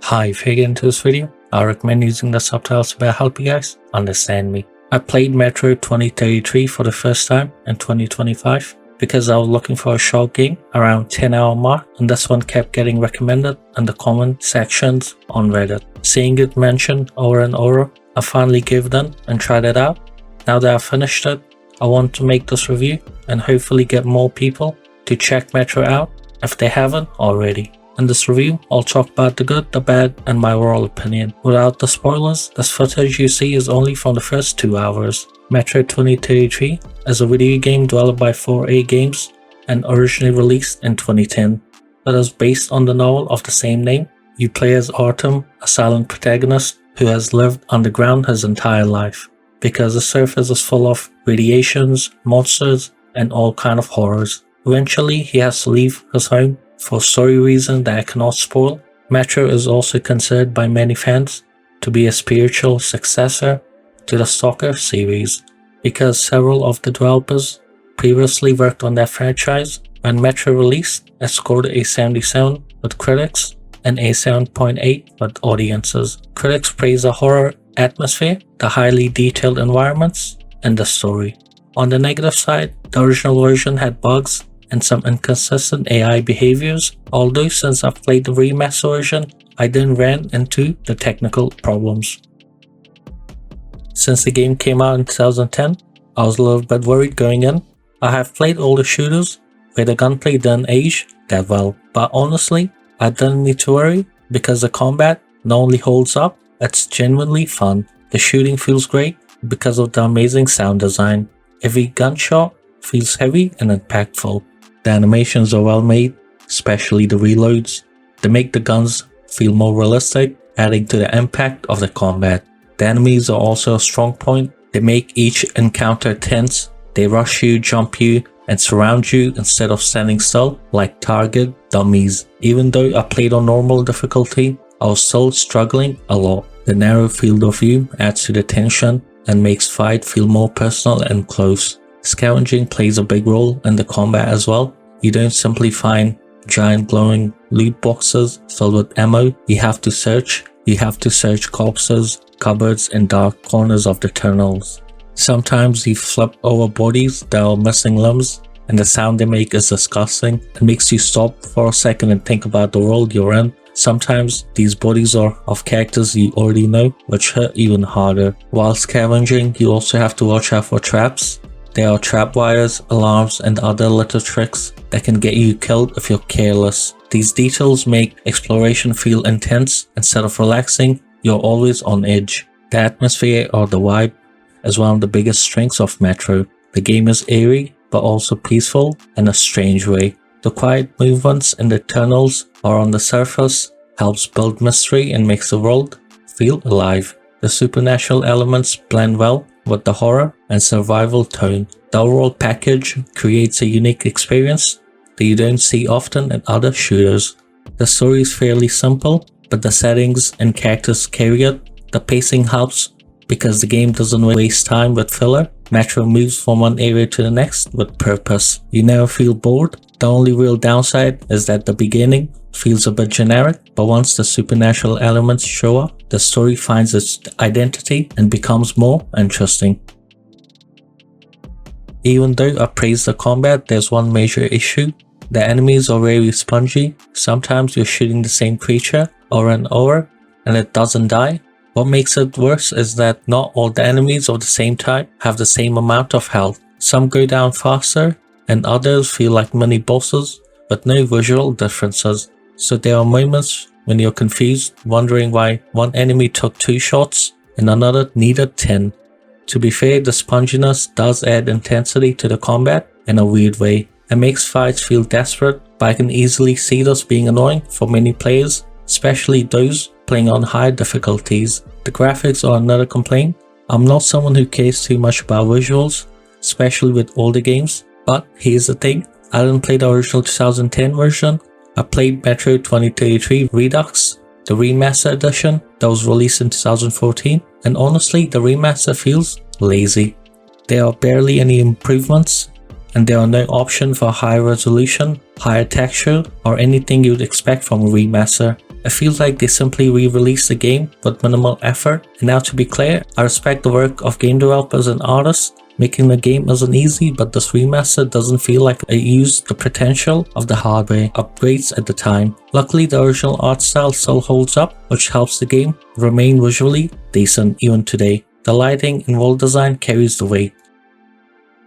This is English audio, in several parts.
Hi, if you're into this video, I recommend using the subtitles to better help you guys understand me. I played Metro 2033 for the first time in 2025 because I was looking for a short game around 10-hour mark, and this one kept getting recommended in the comment sections on Reddit. Seeing it mentioned over and over, I finally gave it in and tried it out. Now that I've finished it, I want to make this review and hopefully get more people to check Metro out if they haven't already. In this review, I'll talk about the good, the bad, and my overall opinion. Without the spoilers, this footage you see is only from the first 2 hours. Metro 2033 is a video game developed by 4A Games and originally released in 2010. It is based on the novel of the same name. You play as Artem, a silent protagonist who has lived underground his entire life, because the surface is full of radiations, monsters, and all kind of horrors. Eventually, he has to leave his home for story reasons that I cannot spoil. Metro is also considered by many fans to be a spiritual successor to the Stalker series, because several of the developers previously worked on that franchise. When Metro released, it scored a 77 with critics and a 7.8 with audiences. Critics praise the horror atmosphere, the highly detailed environments, and the story. On the negative side, the original version had bugs and some inconsistent AI behaviors, although since I've played the remaster version, I didn't run into the technical problems. Since the game came out in 2010, I was a little bit worried going in. I have played older shooters where the gunplay didn't age that well, but honestly, I didn't need to worry because the combat not only holds up, it's genuinely fun. The shooting feels great because of the amazing sound design. Every gunshot feels heavy and impactful. The animations are well made, especially the reloads. They make the guns feel more realistic, adding to the impact of the combat. The enemies are also a strong point. They make each encounter tense. They rush you, jump you, and surround you instead of standing still like target dummies. Even though I played on normal difficulty, I was still struggling a lot. The narrow field of view adds to the tension and makes fight feel more personal and close. Scavenging plays a big role in the combat as well. You don't simply find giant glowing loot boxes filled with ammo. You have to search corpses, cupboards, and dark corners of the tunnels. Sometimes you flip over bodies that are missing limbs, and the sound they make is disgusting. It makes you stop for a second and think about the world you're in. Sometimes these bodies are of characters you already know, which hurt even harder. While scavenging, you also have to watch out for traps. There are trap wires, alarms, and other little tricks that can get you killed if you're careless. These details make exploration feel intense. Instead of relaxing, you're always on edge. The atmosphere or the vibe is one of the biggest strengths of Metro. The game is eerie, but also peaceful in a strange way. The quiet movements in the tunnels or on the surface helps build mystery and makes the world feel alive. The supernatural elements blend well with the horror and survival tone. The overall package creates a unique experience that you don't see often in other shooters. The story is fairly simple, but the settings and characters carry it. The pacing helps because the game doesn't waste time with filler. Metro moves from one area to the next with purpose. You never feel bored. The only real downside is that the beginning feels a bit generic, but once the supernatural elements show up, the story finds its identity and becomes more interesting. Even though I praise the combat, there's one major issue. The enemies are very spongy. Sometimes you're shooting the same creature over and over and it doesn't die. What makes it worse is that not all the enemies of the same type have the same amount of health. Some go down faster and others feel like mini bosses with no visual differences. So there are moments when you're confused, wondering why one enemy took 2 shots and another needed 10. To be fair, the sponginess does add intensity to the combat in a weird way. It makes fights feel desperate, but I can easily see this being annoying for many players, especially those playing on high difficulties. The graphics are another complaint. I'm not someone who cares too much about visuals, especially with older games, but here's the thing. I didn't play the original 2010 version. I played Metro 2033 Redux, the remaster edition that was released in 2014, and honestly the remaster feels lazy. There are barely any improvements, and there are no option for higher resolution, higher texture, or anything you'd expect from a remaster. It feels like they simply re-released the game with minimal effort. And now, to be clear, I respect the work of game developers and artists. Making the game isn't easy, but this remaster doesn't feel like it used the potential of the hardware upgrades at the time. Luckily, the original art style still holds up, which helps the game remain visually decent even today. The lighting and world design carries the weight.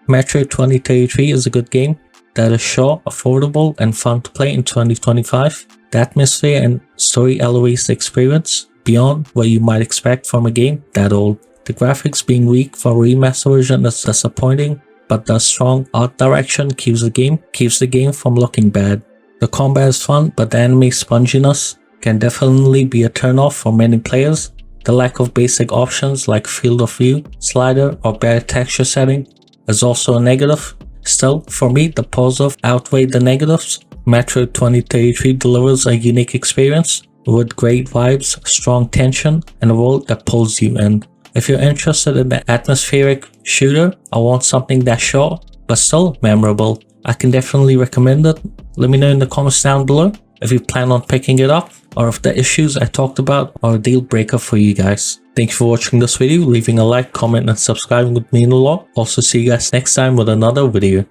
Metroid 2033 is a good game that is short, affordable, and fun to play in 2025. The atmosphere and story elevates the experience beyond what you might expect from a game that old. The graphics being weak for a remaster version is disappointing, but the strong art direction keeps the game from looking bad. The combat is fun, but the anime sponginess can definitely be a turnoff for many players. The lack of basic options like field of view, slider, or better texture setting is also a negative. Still, for me, the positive outweigh the negatives. Metroid 2033 delivers a unique experience with great vibes, strong tension, and a world that pulls you in. If you're interested in the atmospheric shooter or want something that's short but still memorable, I can definitely recommend it. Let me know in the comments down below if you plan on picking it up or if the issues I talked about are a deal breaker for you guys. Thanks for watching this video. Leaving a like, comment, and subscribing would mean a lot. Also, see you guys next time with another video.